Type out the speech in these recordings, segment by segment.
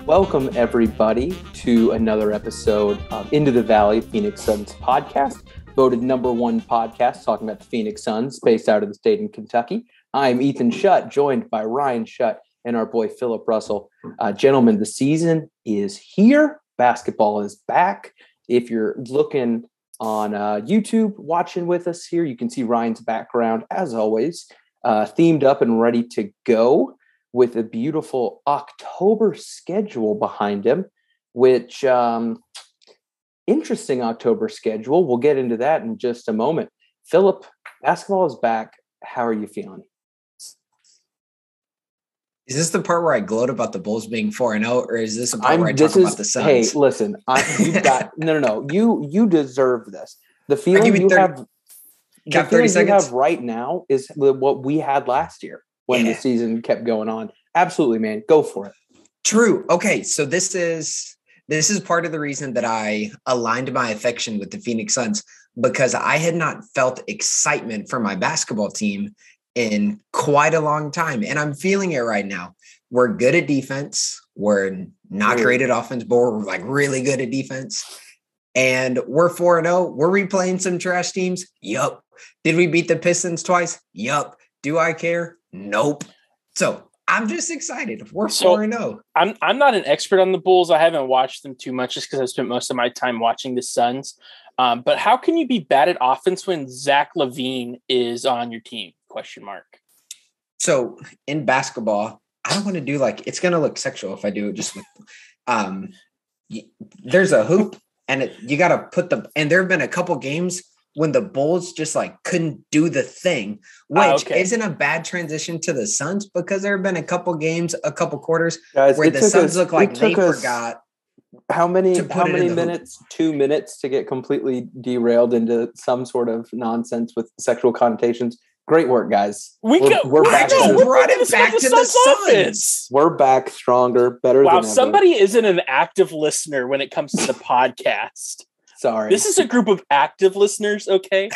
Welcome, everybody, to another episode of Into the Valley Phoenix Suns podcast, voted #1 podcast talking about the Phoenix Suns, based out of the state in Kentucky. I'm Ethan Shutt, joined by Ryan Shutt and our boy Philip Russell. Gentlemen, the season is here. Basketball is back. If you're looking on YouTube, watching with us here, you can see Ryan's background, as always, themed up and ready to go, with a beautiful October schedule behind him, which interesting October schedule. We'll get into that in just a moment. Philip, basketball is back. How are you feeling? Is this the part where I gloat about the Bulls being 4-0, or is this a part where I talk about the Suns? Hey, listen, you've got no. You deserve this. The feeling you have right now is what we had last year when the season kept going on. Absolutely, man. Go for it. True. Okay, so this is part of the reason that I aligned my affection with the Phoenix Suns, because I had not felt excitement for my basketball team in quite a long time. And I'm feeling it right now. We're good at defense. We're not great at offense, but we're like really good at defense. And we're 4-0. We're replaying some trash teams. Yup. Did we beat the Pistons twice? Yup. Do I care? Nope. So I'm just excited. We're 4-0. I'm not an expert on the Bulls. I haven't watched them too much just because I've spent most of my time watching the Suns. But how can you be bad at offense when Zach LaVine is on your team? ? So in basketball, I don't want to do it's going to look sexual if I do it just with, there's a hoop and you got to and there have been a couple games when the Bulls just couldn't do the thing, which isn't a bad transition to the Suns, because there have been a couple games, a couple quarters where the Suns look like they forgot. How many minutes? 2 minutes to get completely derailed into some sort of nonsense with sexual connotations. Great work, guys. We're back. Brought it back to the Suns. We're back stronger, better than ever. Somebody isn't an active listener when it comes to the podcast. Sorry. This is a group of active listeners, okay?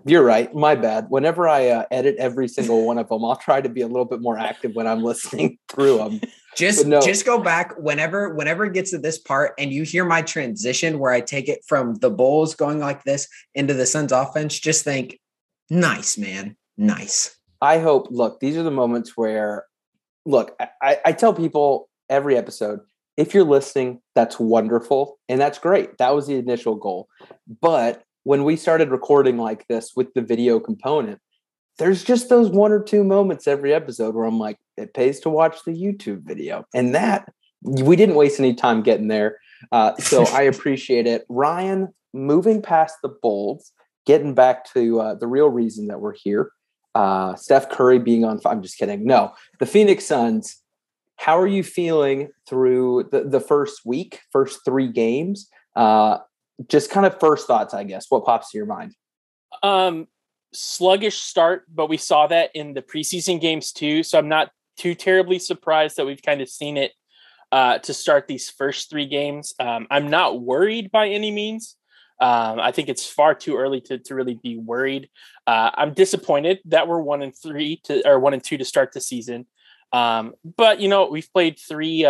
You're right. My bad. Whenever I edit every single one of them, I'll try to be a little bit more active when I'm listening through them. Just go back whenever it gets to this part and you hear my transition where I take it from the Bulls going like this into the Suns offense, just think, nice, man. Nice. I hope, these are the moments where, I tell people every episode, if you're listening, that's wonderful. And that's great. That was the initial goal. But when we started recording like this with the video component, there's just those 1 or 2 moments every episode where I'm like, it pays to watch the YouTube video. And that we didn't waste any time getting there. So I appreciate it. Ryan, moving past the Bulls, getting back to the real reason that we're here. Steph Curry being on fire. I'm just kidding. No, the Phoenix Suns. How are you feeling through the first week, first 3 games? Just kind of first thoughts, I guess. What pops to your mind? Sluggish start, but we saw that in the preseason games too. So I'm not too terribly surprised that we've kind of seen it to start these first 3 games. I'm not worried by any means. I think it's far too early to really be worried. I'm disappointed that we're 1-2 to start the season. But we've played three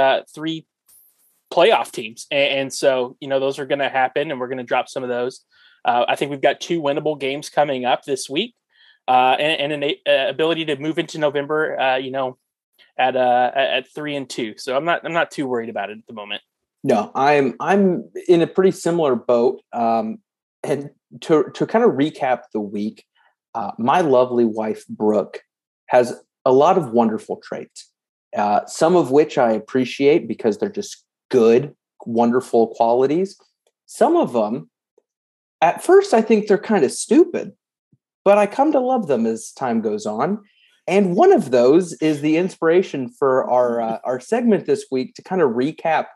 playoff teams, and so those are going to happen, and we're going to drop some of those. I think we've got 2 winnable games coming up this week, and an ability to move into November. At 3-2. So I'm not too worried about it at the moment. No, I'm in a pretty similar boat. And to kind of recap the week, my lovely wife Brooke has a lot of wonderful traits, some of which I appreciate because they're just good, wonderful qualities. Some of them, at first, I think they're kind of stupid, but I come to love them as time goes on. And one of those is the inspiration for our segment this week to kind of recap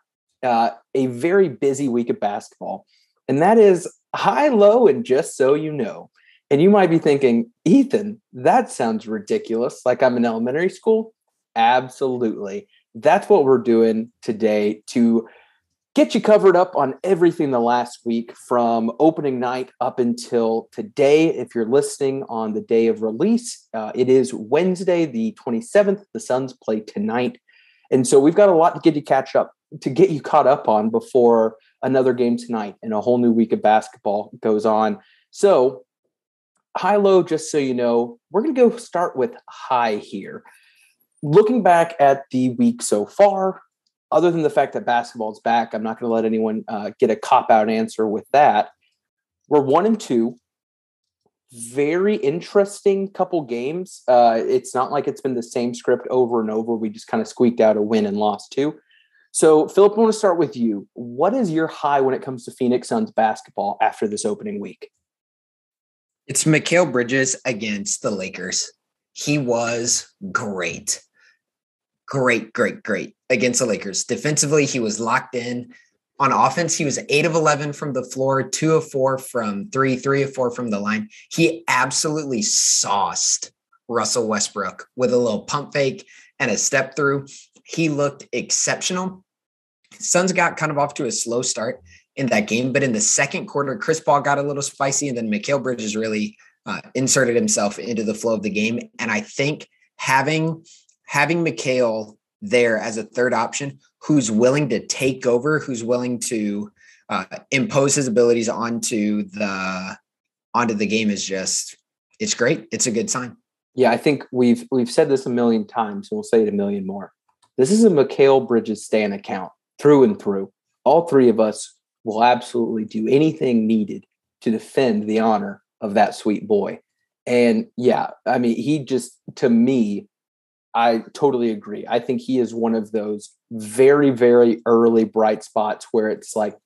a very busy week of basketball. And that is high, low, and just so you know. And you might be thinking, Ethan, that sounds ridiculous. Like I'm in elementary school. Absolutely. That's what we're doing today to get you covered up on everything the last week from opening night up until today. If you're listening on the day of release, it is Wednesday, the 27th. The Suns play tonight. And so we've got a lot to get you catch up to get you caught up on before another game tonight and a whole new week of basketball goes on. So high-low, just so you know, we're going to go start with high here. Looking back at the week so far, other than the fact that basketball's back, I'm not going to let anyone get a cop-out answer with that. We're 1-2. Very interesting couple games. It's not like it's been the same script over and over. We just kind of squeaked out a win and lost two. So, Philip, I want to start with you. What is your high when it comes to Phoenix Suns basketball after this opening week? It's Mikal Bridges against the Lakers. He was great. Great against the Lakers. Defensively, he was locked in. On offense, he was 8 of 11 from the floor, 2 of 4 from 3, 3 of 4 from the line. He absolutely sauced Russell Westbrook with a little pump fake and a step through. He looked exceptional. Suns got kind of off to a slow start in that game, but in the second quarter, Chris Paul got a little spicy, and then Mikal Bridges really inserted himself into the flow of the game. And I think having Mikal there as a third option who's willing to take over, who's willing to impose his abilities onto the game is just, it's great. It's a good sign. Yeah, I think we've said this a million times, and we'll say it a million more. This is a Mikal Bridges Stan account through and through. All three of us will absolutely do anything needed to defend the honor of that sweet boy. And yeah, I mean, he just, to me, I totally agree. I think he is one of those very, very early bright spots where it's like,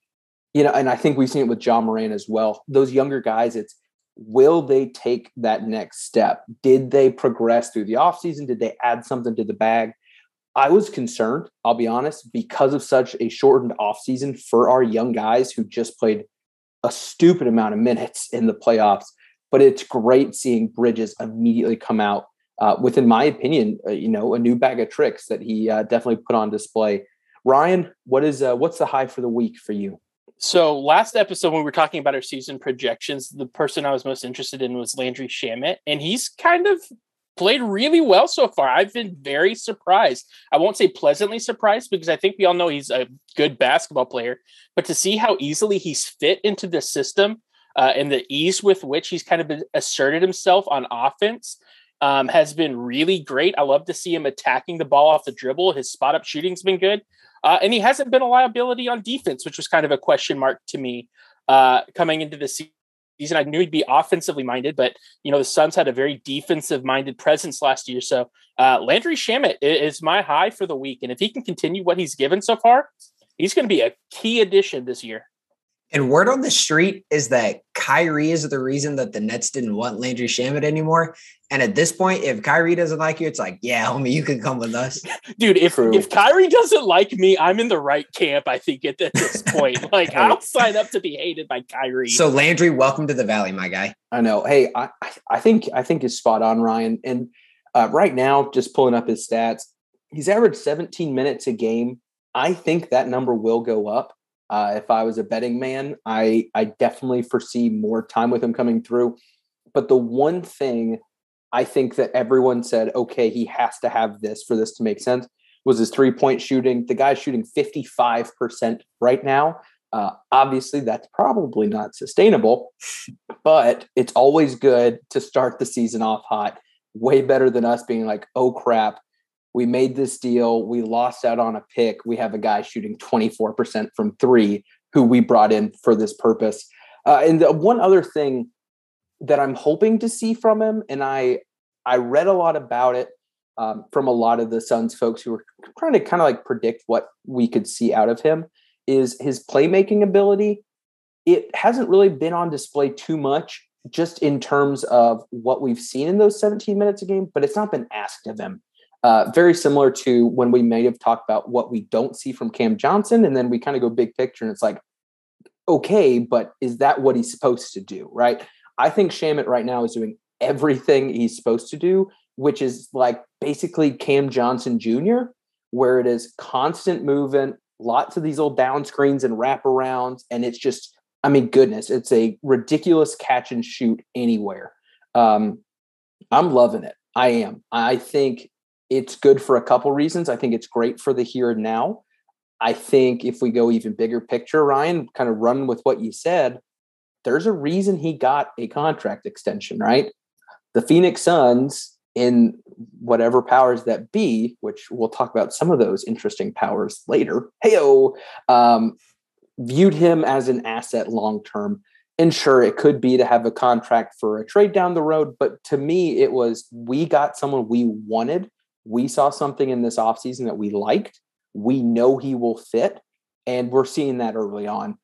you know, and I think we've seen it with John Moran as well. Those younger guys, it's, will they take that next step? Did they progress through the offseason? Did they add something to the bag? I was concerned, I'll be honest, because of such a shortened offseason for our young guys who just played a stupid amount of minutes in the playoffs. But it's great seeing Bridges immediately come out with, in my opinion, a new bag of tricks that he definitely put on display. Ryan, what's the high for the week for you? So last episode, when we were talking about our season projections, the person I was most interested in was Landry Shamet, and he's kind of played really well so far. I've been very surprised. I won't say pleasantly surprised, because I think we all know he's a good basketball player, but to see how easily he's fit into the system and the ease with which he's kind of asserted himself on offense has been really great. I love to see him attacking the ball off the dribble. His spot up shooting's been good. And he hasn't been a liability on defense, which was kind of a question mark to me coming into the season. I knew he'd be offensively minded, but the Suns had a very defensive minded presence last year. So Landry Shamet is my high for the week. And if he can continue what he's given so far, he's going to be a key addition this year. And word on the street is that Kyrie is the reason that the Nets didn't want Landry Shamet anymore. And at this point, if Kyrie doesn't like you, it's like, yeah, homie, you can come with us. Dude, if Kyrie doesn't like me, I'm in the right camp, I think, at this point. Like, I'll sign up to be hated by Kyrie. So, Landry, welcome to the Valley, my guy. I know. Hey, I think it's spot on, Ryan. And right now, just pulling up his stats, he's averaged 17 minutes a game. I think that number will go up. If I was a betting man, I definitely foresee more time with him coming through. But the one thing I think that everyone said, okay, he has to have this for this to make sense, was his 3-point shooting. The guy's shooting 55% right now. Obviously, that's probably not sustainable, but it's always good to start the season off hot. Way better than us being like, oh, crap. We made this deal. We lost out on a pick. We have a guy shooting 24% from three who we brought in for this purpose. And the one other thing that I'm hoping to see from him, and I read a lot about it from a lot of the Suns folks who were trying to kind of like predict what we could see out of him, is his playmaking ability. It hasn't really been on display too much just in terms of what we've seen in those 17 minutes a game, but it's not been asked of him. Very similar to when we may have talked about what we don't see from Cam Johnson, and then we kind of go big picture, and it's like, okay, but is that what he's supposed to do, right? I think Shamet right now is doing everything he's supposed to do, which is like basically Cam Johnson Jr., where it is constant movement, lots of these little down screens and wraparounds, and it's just, I mean, goodness, it's a ridiculous catch and shoot anywhere. I'm loving it. I am. I think it's good for a couple reasons. I think it's great for the here and now. I think if we go even bigger picture, Ryan, kind of run with what you said, there's a reason he got a contract extension, right? The Phoenix Suns, in whatever powers that be, which we'll talk about some of those interesting powers later, viewed him as an asset long-term. And sure, it could be to have a contract for a trade down the road. But to me, it was, we got someone we wanted. We saw something in this offseason that we liked. We know he will fit. And we're seeing that early on.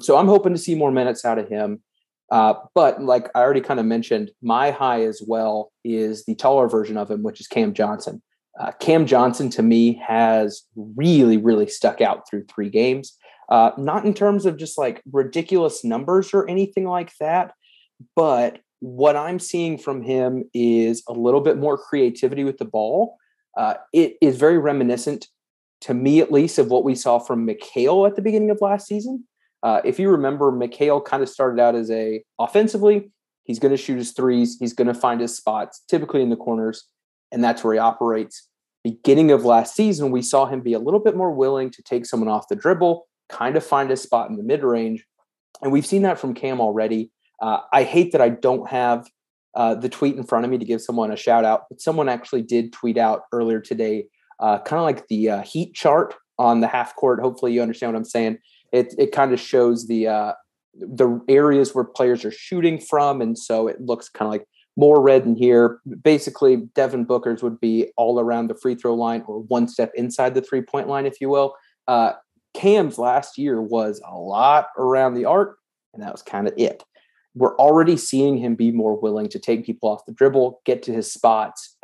So I'm hoping to see more minutes out of him. But like I already kind of mentioned, my high as well is the taller version of him, which is Cam Johnson. Cam Johnson, to me, has really, really stuck out through 3 games. Not in terms of just like ridiculous numbers or anything like that, but what I'm seeing from him is a little bit more creativity with the ball. It is very reminiscent, to me at least, of what we saw from Mikal at the beginning of last season. If you remember, Mikal kind of started out as offensively, he's going to shoot his threes, he's going to find his spots, typically in the corners, and that's where he operates. Beginning of last season, we saw him be a little bit more willing to take someone off the dribble, kind of find a spot in the mid-range. And we've seen that from Cam already. I hate that I don't have the tweet in front of me to give someone a shout out, but someone actually did tweet out earlier today, kind of like the heat chart on the half court. Hopefully you understand what I'm saying. It kind of shows the areas where players are shooting from. And so it looks kind of like more red in here. Basically, Devin Booker's would be all around the free throw line or one step inside the 3-point line, if you will. Cam's last year was a lot around the arc, and that was kind of it. We're already seeing him be more willing to take people off the dribble, get to his spots.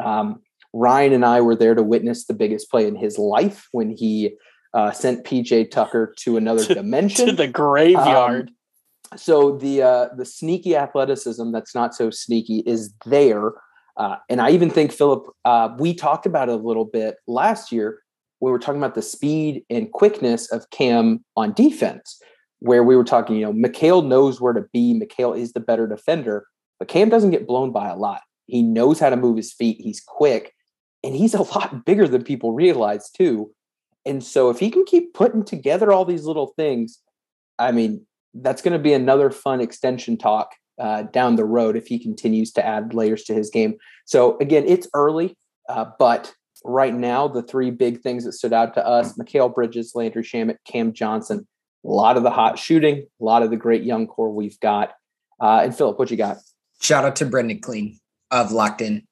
Ryan and I were there to witness the biggest play in his life when he sent PJ Tucker to another dimension. To the graveyard. So the sneaky athleticism that's not so sneaky is there. And I even think, Philip, we talked about it a little bit last year. We were talking about the speed and quickness of Cam on defense, where we were talking, Mikal knows where to be. Mikal is the better defender, but Cam doesn't get blown by a lot. He knows how to move his feet. He's quick, and he's a lot bigger than people realize too. And so if he can keep putting together all these little things, I mean, that's going to be another fun extension talk down the road if he continues to add layers to his game. So again, it's early, but right now, the 3 big things that stood out to us: Mikal Bridges, Landry Shamet, Cam Johnson. A lot of the hot shooting, a lot of the great young core we've got. And Philip, what you got? Shout out to Brendan Clean of Locked In.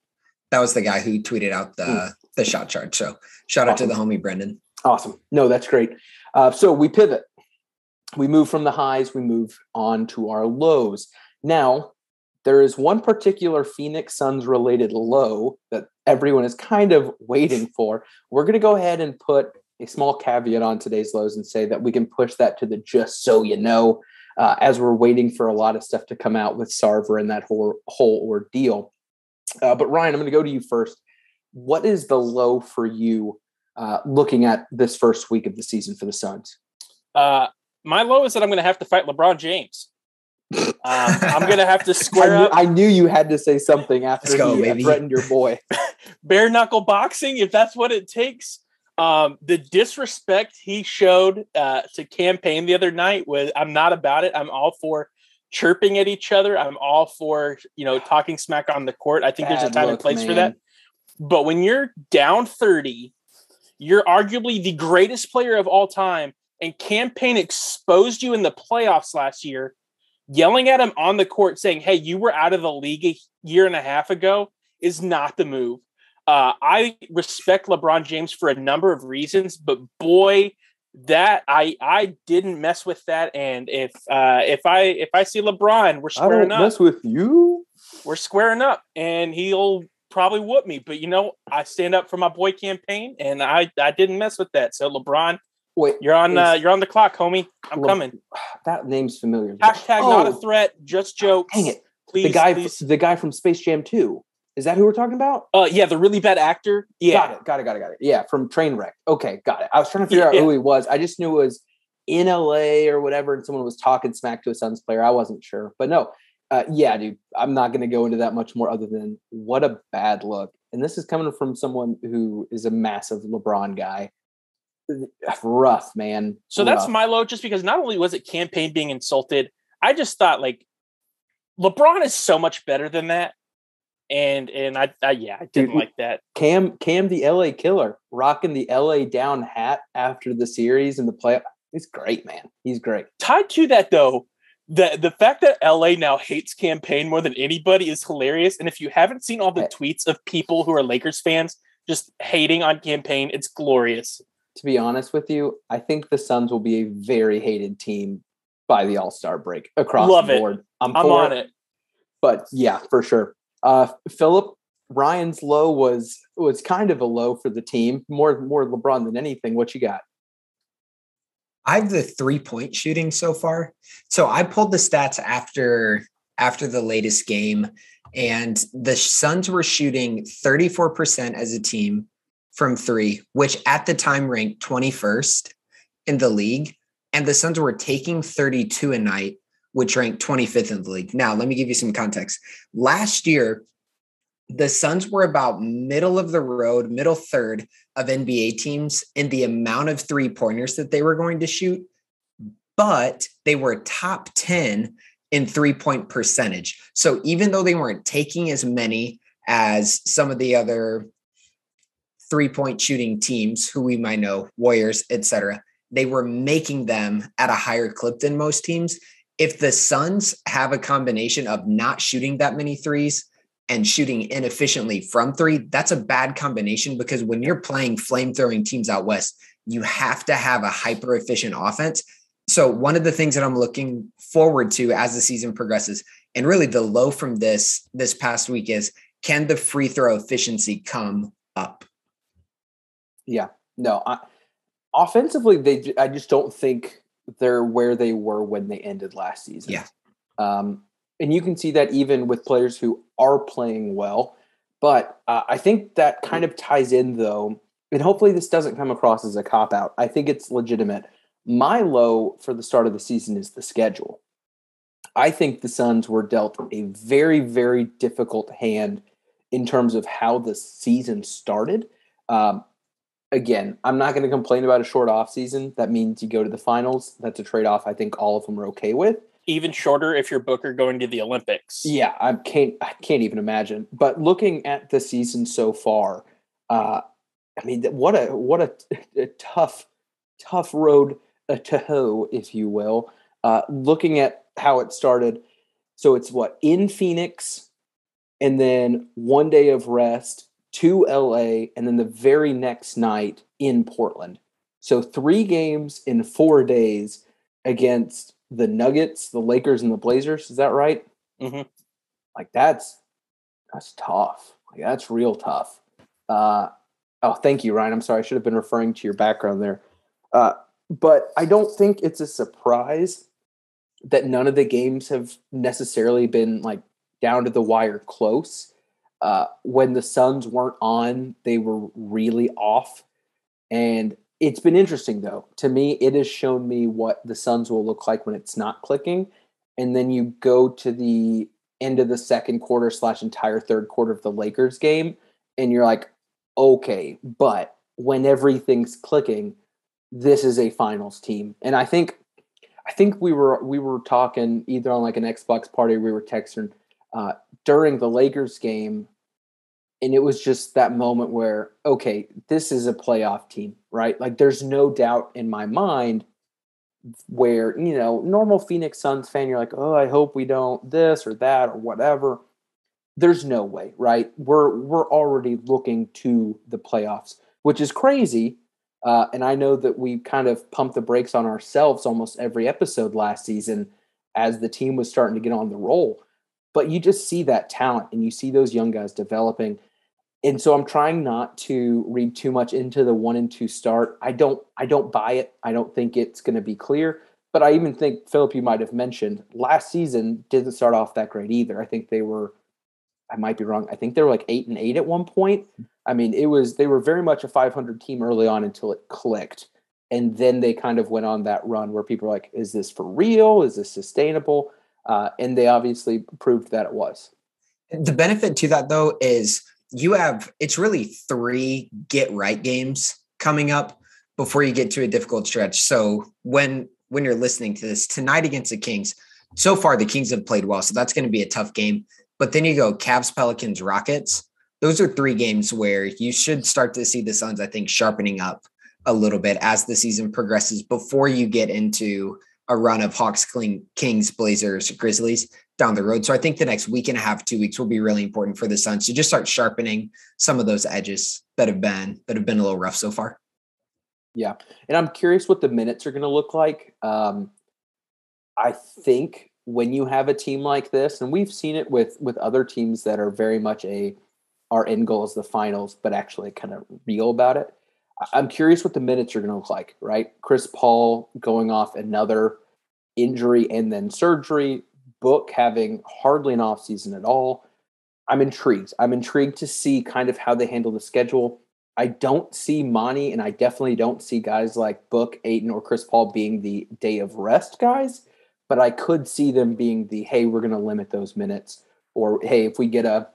That was the guy who tweeted out the shot chart. So shout out to the homie Brendan. Awesome. No, that's great. So we pivot. We move from the highs. We move on to our lows. Now, there is one particular Phoenix Suns related low that everyone is kind of waiting for. We're going to go ahead and put a small caveat on today's lows and say that we can push that to the just so you know, as we're waiting for a lot of stuff to come out with Sarver and that whole ordeal. But Ryan, I'm going to go to you first. What is the low for you looking at this first week of the season for the Suns? My low is that I'm going to have to fight LeBron James. I'm going to have to square up. I knew you had to say something after he threatened your boy. Bare knuckle boxing, if that's what it takes. The disrespect he showed to campaign the other night I'm not about it. I'm all for chirping at each other. I'm all for, talking smack on the court. I think there's a time and place for that. But when you're down 30, you're arguably the greatest player of all time, and campaign exposed you in the playoffs last year, yelling at him on the court saying, hey, you were out of the league a year and a half ago is not the move. I respect LeBron James for a number of reasons, but boy, that I didn't mess with that. And if I see LeBron, we're squaring up. Mess with you. We're squaring up, and he'll probably whoop me. But I stand up for my boy campaign, and I didn't mess with that. So LeBron, wait, you're on the clock, homie. I'm coming. That name's familiar. Hashtag not a threat, just jokes. Dang it. Please, the guy from Space Jam 2. Is that who we're talking about? Yeah, the really bad actor. Yeah. Got it. Yeah, from Trainwreck. Okay, got it. I was trying to figure out who he was. I just knew it was in LA or whatever, and someone was talking smack to a Suns player. I wasn't sure. But no, dude, I'm not going to go into that much more other than what a bad look. And this is coming from someone who is a massive LeBron guy. Rough, man. So rough. that's my low, just because not only was it campaign being insulted, I just thought like LeBron is so much better than that. And I didn't like that. Cam, the LA killer, rocking the LA down hat after the series and the play. He's great, man. He's great. Tied to that, though, the fact that LA now hates campaign more than anybody is hilarious. And if you haven't seen all the tweets of people who are Lakers fans just hating on campaign, it's glorious. To be honest with you, I think the Suns will be a very hated team by the All-Star break across the board. I'm on it. But yeah, for sure. Philip, Ryan's low was kind of a low for the team, more LeBron than anything. What you got? I have the 3-point shooting so far. So I pulled the stats after the latest game, and the Suns were shooting 34% as a team from three, which at the time ranked 21st in the league. And the Suns were taking 32 a night, which ranked 25th in the league. Now, let me give you some context. Last year, the Suns were about middle of the road, middle third of NBA teams in the amount of 3-pointers that they were going to shoot, but they were top 10 in 3-point percentage. So even though they weren't taking as many as some of the other 3-point shooting teams who we might know, Warriors, etc., they were making them at a higher clip than most teams. If the Suns have a combination of not shooting that many threes and shooting inefficiently from three, that's a bad combination, because when you're playing flame-throwing teams out west, you have to have a hyper-efficient offense. So one of the things that I'm looking forward to as the season progresses, and really the low from this past week, is, can the free throw efficiency come up? Yeah, no, offensively, I just don't think they're where they were when they ended last season. Yeah. And you can see that even with players who are playing well. But I think that kind of ties in, though, and hopefully this doesn't come across as a cop-out. I think it's legitimate. My low for the start of the season is the schedule. I think the Suns were dealt a very, very difficult hand in terms of how the season started. Again, I'm not going to complain about a short offseason. That means you go to the finals. That's a trade-off I think all of them are okay with. Even shorter if you're Booker going to the Olympics. Yeah, I can't even imagine. But looking at the season so far, I mean, what a tough road to hoe, if you will. Looking at how it started, so it's in Phoenix, and then 1 day of rest to LA, and then the very next night in Portland. So 3 games in 4 days against the Nuggets, the Lakers, and the Blazers. Is that right? Mm-hmm. Like that's tough. Like that's real tough. Thank you, Ryan. I'm sorry. I should have been referring to your background there. But I don't think it's a surprise that none of the games have necessarily been like down to the wire close. When the Suns weren't on, they were really off. And it's been interesting, though. To me, it has shown me what the Suns will look like when it's not clicking. And then you go to the end of the second quarter / entire third quarter of the Lakers game, and you're like, okay, but when everything's clicking, this is a finals team. And I think we were talking either on like an Xbox party, or we were texting during the Lakers game. And it was just that moment where, okay, this is a playoff team, right? Like there's no doubt in my mind where, normal Phoenix Suns fan, you're like, oh, I hope we don't this or that or whatever. There's no way, right? We're already looking to the playoffs, which is crazy. And I know that we kind of pumped the brakes on ourselves almost every episode last season as the team was starting to get on the roll. But you just see that talent and you see those young guys developing. And so I'm trying not to read too much into the 1 and 2 start. I don't buy it. I don't think it's going to be clear. But I even think, Philip, you might have mentioned last season didn't start off that great either. I think they were, I might be wrong, I think they were like 8-8 at one point. I mean, they were very much a 500 team early on until it clicked. And then they kind of went on that run where people are like, is this for real? Is this sustainable? And they obviously proved that it was. The benefit to that, though, is it's really 3 get right games coming up before you get to a difficult stretch. So when you're listening to this tonight against the Kings, so far the Kings have played well, so that's going to be a tough game. But then you go Cavs, Pelicans, Rockets. Those are 3 games where you should start to see the Suns, I think, sharpening up a little bit as the season progresses before you get into a run of Hawks, Kings, Blazers, Grizzlies down the road. So I think the next week and a half, 2 weeks will be really important for the Suns to just start sharpening some of those edges that have been a little rough so far. Yeah. And I'm curious what the minutes are going to look like. I think when you have a team like this, and we've seen it with other teams that are very much our end goal is the finals, but actually kind of real about it. I'm curious what the minutes are going to look like, right? Chris Paul going off another injury and then surgery, Book having hardly an offseason at all. I'm intrigued. I'm intrigued to see kind of how they handle the schedule. I don't see Monty, and I definitely don't see guys like Book, Ayton, or Chris Paul being the day of rest guys, but I could see them being the, hey, we're going to limit those minutes, or hey, if we get a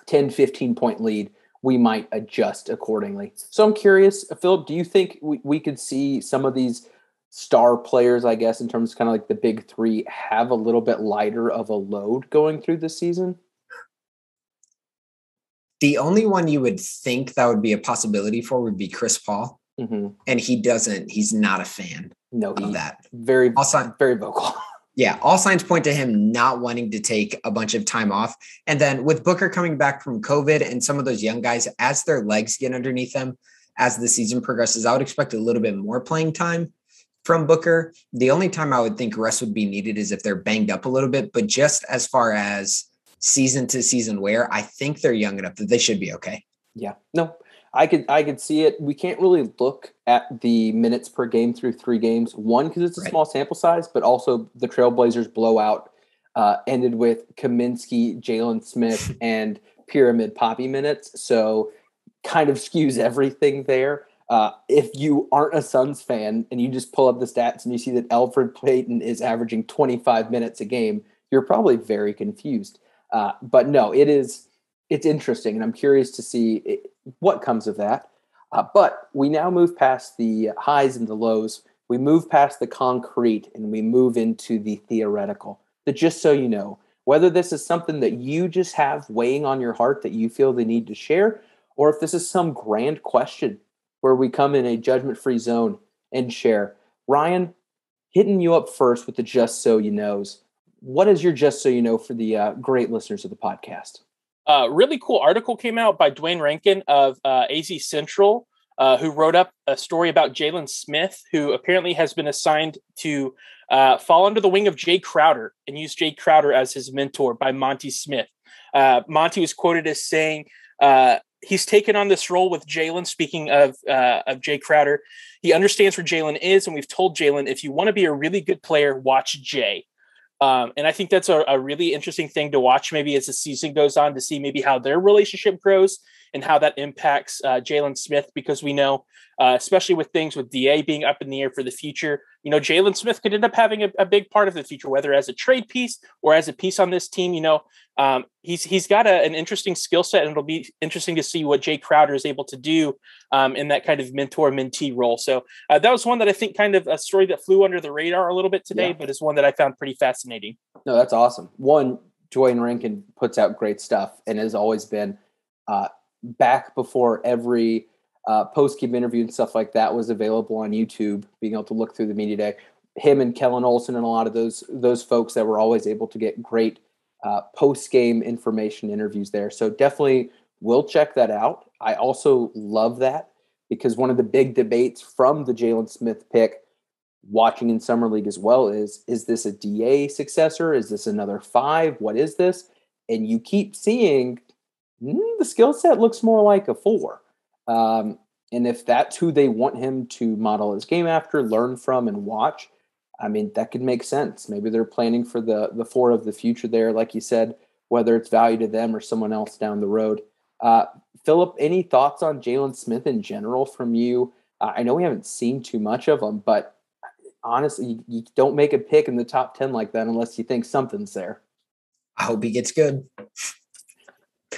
10, 15-point lead, we might adjust accordingly. So I'm curious, Philip, do you think we could see some of these star players, I guess, in terms of kind of like the big 3, have a little bit lighter of a load going through the season? The only one you would think that would be a possibility for would be Chris Paul. Mm-hmm. And he's not a fan of that. Very vocal. Yeah, all signs point to him not wanting to take a bunch of time off. And then with Booker coming back from COVID and some of those young guys, as their legs get underneath them, as the season progresses, I would expect a little bit more playing time from Booker. The only time I would think rest would be needed is if they're banged up a little bit. But just as far as season to season wear, I think they're young enough that they should be okay. Yeah, no, I could see it. We can't really look at the minutes per game through 3 games. One, because it's a small sample size, but also the Trailblazers blowout ended with Kaminsky, Jalen Smith, and Pyramid Poppy minutes. So kind of skews everything there. If you aren't a Suns fan and you just pull up the stats and you see that Alfred Payton is averaging 25 minutes a game, you're probably very confused. But no, it's interesting, and I'm curious to see what comes of that. But we now move past the highs and the lows. We move past the concrete, and we move into the theoretical. That just so you know, whether this is something that you just have weighing on your heart that you feel the need to share, or if this is some grand question where we come in a judgment-free zone and share. Ryan, hitting you up first with the just so you knows. What is your just so you know for the great listeners of the podcast? Really cool article came out by Dwayne Rankin of AZ Central, who wrote up a story about Jalen Smith, who apparently has been assigned to fall under the wing of Jay Crowder and use Jay Crowder as his mentor by Monty Smith. Monty was quoted as saying he's taken on this role with Jalen. Speaking of Jay Crowder, he understands where Jalen is, and we've told Jalen, if you want to be a really good player, watch Jay. And I think that's a really interesting thing to watch maybe as the season goes on, to see maybe how their relationship grows and how that impacts Jalen Smith, because we know, especially with things with DA being up in the air for the future, Jalen Smith could end up having a big part of the future, whether as a trade piece or as a piece on this team. He's got an interesting skill set, and it'll be interesting to see what Jay Crowder is able to do in that kind of mentor-mentee role. So that was one that I think kind of a story that flew under the radar a little bit today, but is one that I found pretty fascinating. No, that's awesome. One, Dwayne Rankin puts out great stuff and has always been back before every post-game interview and stuff like that was available on YouTube, being able to look through the media day. Him and Kellen Olson and a lot of those folks that were always able to get great post-game information interviews there. So definitely we'll check that out. I also love that, because one of the big debates from the Jalen Smith pick, watching in Summer League as well, is this a DA successor? Is this another 5? What is this? And you keep seeing the skill set looks more like a 4. And if that's who they want him to model his game after, learn from, and watch, I mean, that could make sense. Maybe they're planning for the 4 of the future there, like you said, whether it's value to them or someone else down the road. Philip, any thoughts on Jalen Smith in general from you? I know we haven't seen too much of him, but honestly, you don't make a pick in the top 10 like that unless you think something's there. I hope he gets good.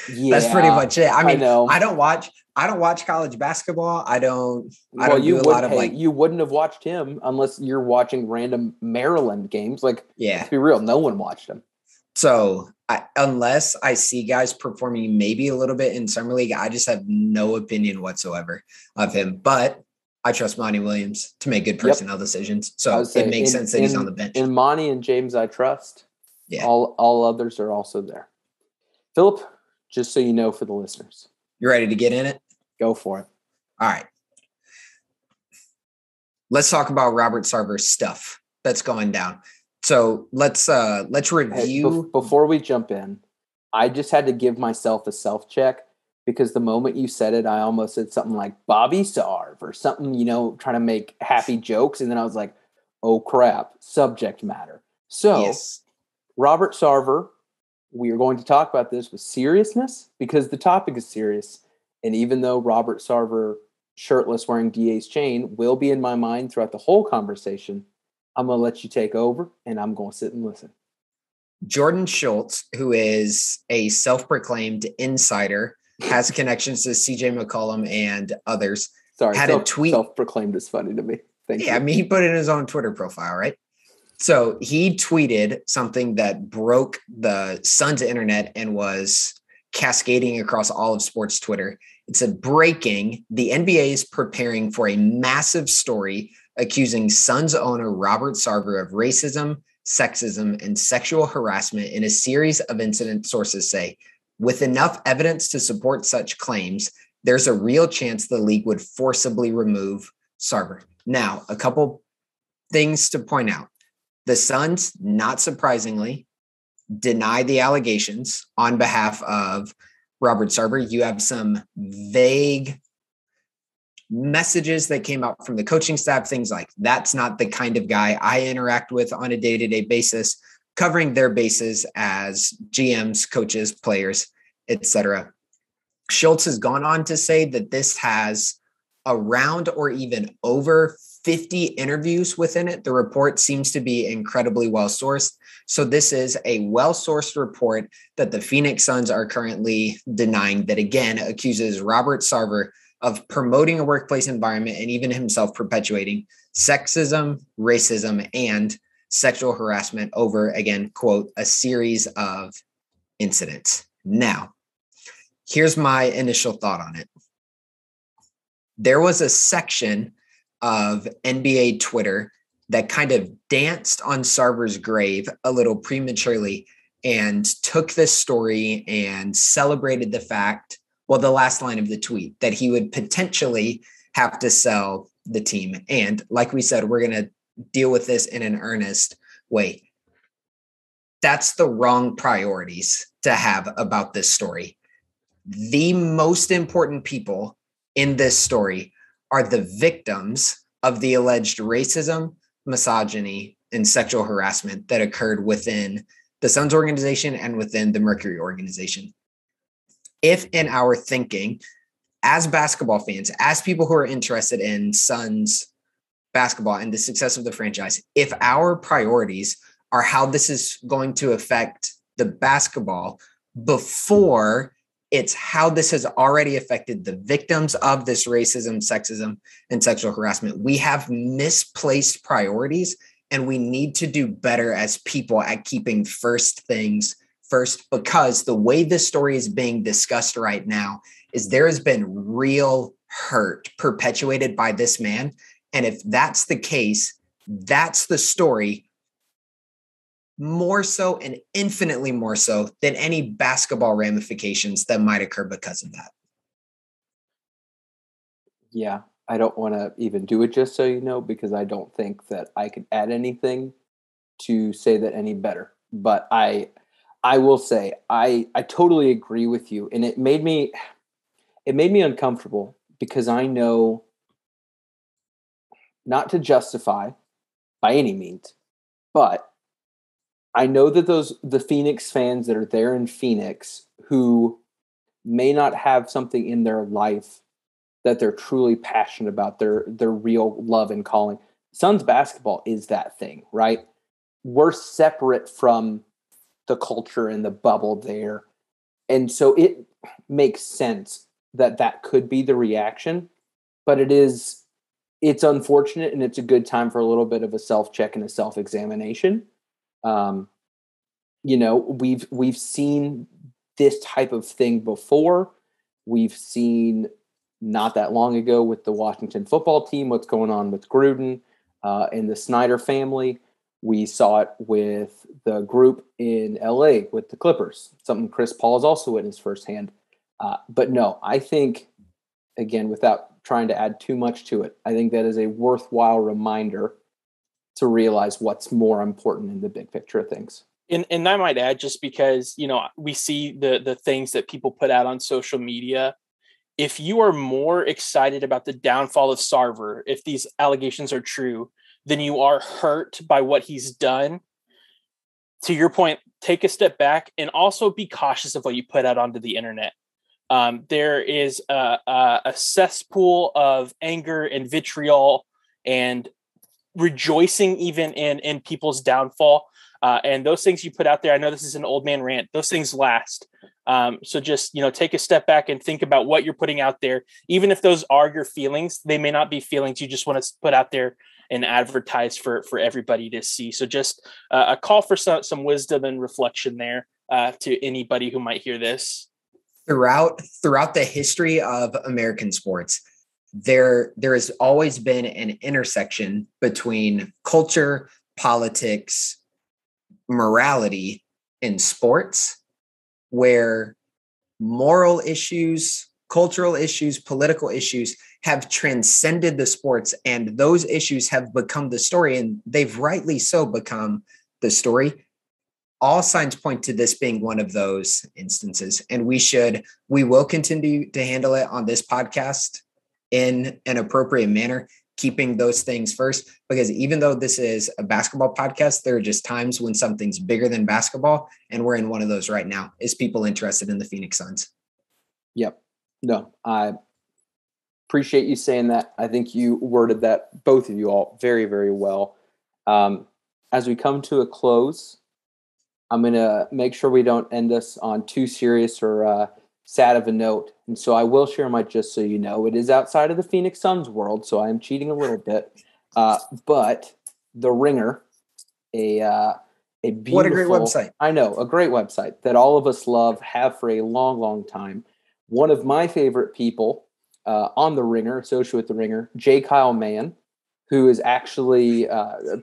Yeah, that's pretty much it. I mean, I don't watch I don't watch college basketball. I don't You do a lot of you wouldn't have watched him unless you're watching random Maryland games. Like, let's be real, no one watched him. So unless I see guys performing maybe a little bit in summer league, I just have no opinion whatsoever of him. But I trust Monty Williams to make good personnel decisions. So it makes sense that he's on the bench. In Monty and James, I trust. Yeah. All others are also there. Philip, just so you know for the listeners. You ready to get in it? Go for it. All right. Let's talk about Robert Sarver's stuff that's going down. So let's review. Before we jump in, I just had to give myself a self-check because the moment you said it, I almost said something like Bobby Sarv or something, trying to make happy jokes. And then I was like, oh crap, subject matter. So yes. Robert Sarver, we are going to talk about this with seriousness because the topic is serious. And even though Robert Sarver, shirtless wearing DA's chain, will be in my mind throughout the whole conversation, I'm going to let you take over, and I'm going to sit and listen. Jordan Schultz, who is a self-proclaimed insider, has connections to CJ McCollum and others. Had a tweet. Self-proclaimed is funny to me. Thank you. I mean, he put it in his own Twitter profile, right? So he tweeted something that broke the Suns internet and was cascading across all of sports Twitter. It said, breaking, the NBA is preparing for a massive story accusing Suns owner Robert Sarver of racism, sexism, and sexual harassment in a series of incidents, sources say. With enough evidence to support such claims, there's a real chance the league would forcibly remove Sarver. Now, a couple things to point out. The Suns, not surprisingly, deny the allegations on behalf of Robert Sarver. You have some vague messages that came out from the coaching staff, things like that's not the kind of guy I interact with on a day-to-day basis, covering their bases as GMs, coaches, players, etc. Schultz has gone on to say that this has around or even over 50 interviews within it. The report seems to be incredibly well-sourced. So this is a well-sourced report that the Phoenix Suns are currently denying that, again, accuses Robert Sarver of promoting a workplace environment and even himself perpetuating sexism, racism, and sexual harassment over, again, quote, a series of incidents. Now, here's my initial thought on it. There was a section of NBA Twitter that kind of danced on Sarver's grave a little prematurely and took this story and celebrated the fact, well, the last line of the tweet, that he would potentially have to sell the team. And like we said, we're going to deal with this in an earnest way. That's the wrong priorities to have about this story. The most important people in this story are the victims of the alleged racism, misogyny, and sexual harassment that occurred within the Suns organization and within the Mercury organization. If in our thinking, as basketball fans, as people who are interested in Suns basketball and the success of the franchise, if our priorities are how this is going to affect the basketball before it's how this has already affected the victims of this racism, sexism, and sexual harassment, we have misplaced priorities, and we need to do better as people at keeping first things first, because the way this story is being discussed right now is there has been real hurt perpetuated by this man. And if that's the case, that's the story more so and infinitely more so than any basketball ramifications that might occur because of that. Yeah, I don't want to even do it, just so you know, because I don't think that I could add anything to say that any better. But I will say I totally agree with you, and it made me uncomfortable because I know, not to justify by any means, but I know that the Phoenix fans that are there in Phoenix who may not have something in their life that they're truly passionate about, their real love and calling. Suns basketball is that thing, right? We're separate from the culture and the bubble there. And so it makes sense that could be the reaction, but it's unfortunate, and it's a good time for a little bit of a self-check and a self-examination. We've seen this type of thing before. We've seen not that long ago with the Washington football team, what's going on with Gruden and the Snyder family. We saw it with the group in LA with the Clippers, something Chris Paul has also witnessed firsthand. But no, I think, again, without trying to add too much to it, I think that is a worthwhile reminder to realize what's more important in the big picture of things. And I might add, just because, we see the things that people put out on social media. If you are more excited about the downfall of Sarver, if these allegations are true, then you are hurt by what he's done. To your point, take a step back and also be cautious of what you put out onto the internet. There is a cesspool of anger and vitriol and rejoicing even in people's downfall. And those things you put out there, I know this is an old man rant, those things last. So just, take a step back and think about what you're putting out there. Even if those are your feelings, they may not be feelings you just want to put out there and advertise for everybody to see. So just a call for some wisdom and reflection there to anybody who might hear this. Throughout the history of American sports, there has always been an intersection between culture, politics, morality in sports, where moral issues, cultural issues, political issues have transcended the sports, and those issues have become the story, and they've rightly so become the story. All signs point to this being one of those instances, and we will continue to handle it on this podcast in an appropriate manner, keeping those things first, because even though this is a basketball podcast, there are just times when something's bigger than basketball, and we're in one of those right now. Is people interested in the Phoenix Suns? Yep. No, I appreciate you saying that. I think you worded that, both of you all, very, very well. As we come to a close, I'm going to make sure we don't end us on too serious or sad of a note. And so I will share just so you know, it is outside of the Phoenix Suns world, so I am cheating a little bit. But The Ringer, a beautiful, what a great website. I know, a great website that all of us love, have for a long, long time. One of my favorite people on The Ringer, associated with The Ringer, J. Kyle Mann, who is actually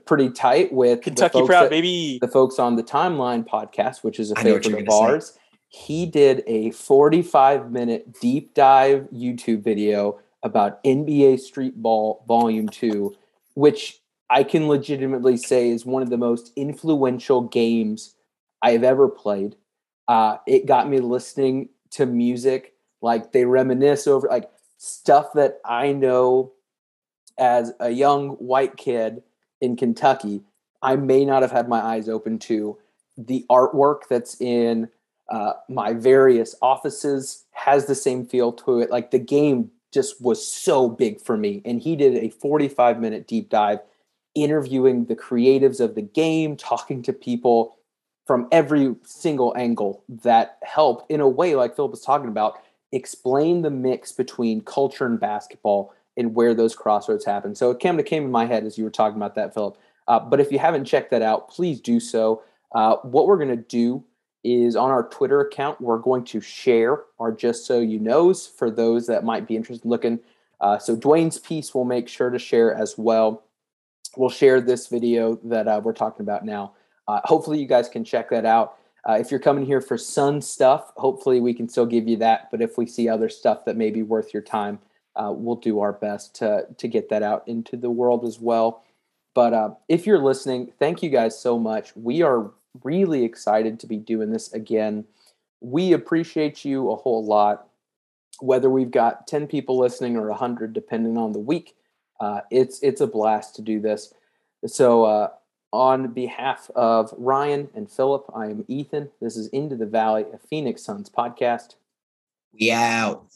pretty tight with Kentucky Proud, baby. The folks on the Timeline podcast, which is a favorite of ours. He did a 45-minute deep dive YouTube video about NBA Street Ball Volume 2, which I can legitimately say is one of the most influential games I have ever played. It got me listening to music, like they reminisce over like stuff that I know as a young white kid in Kentucky, I may not have had my eyes open to. The artwork that's in my various offices has the same feel to it. Like the game just was so big for me. And he did a 45-minute deep dive interviewing the creatives of the game, talking to people from every single angle that helped, in a way, like Philip was talking about, explain the mix between culture and basketball and where those crossroads happen. So it came in my head as you were talking about that, Philip. But if you haven't checked that out, please do so. What we're going to do is on our Twitter account, we're going to share our Just So You Knows for those that might be interested in looking. So Dwayne's piece we'll make sure to share as well. We'll share this video that we're talking about now. Hopefully you guys can check that out. If you're coming here for Sun stuff, hopefully we can still give you that. But if we see other stuff that may be worth your time, we'll do our best to get that out into the world as well. But if you're listening, thank you guys so much. We are really excited to be doing this again. We appreciate you a whole lot. Whether we've got 10 people listening or 100, depending on the week, it's a blast to do this. So on behalf of Ryan and Philip, I am Ethan. This is Into the Valley, a Phoenix Suns podcast. We out.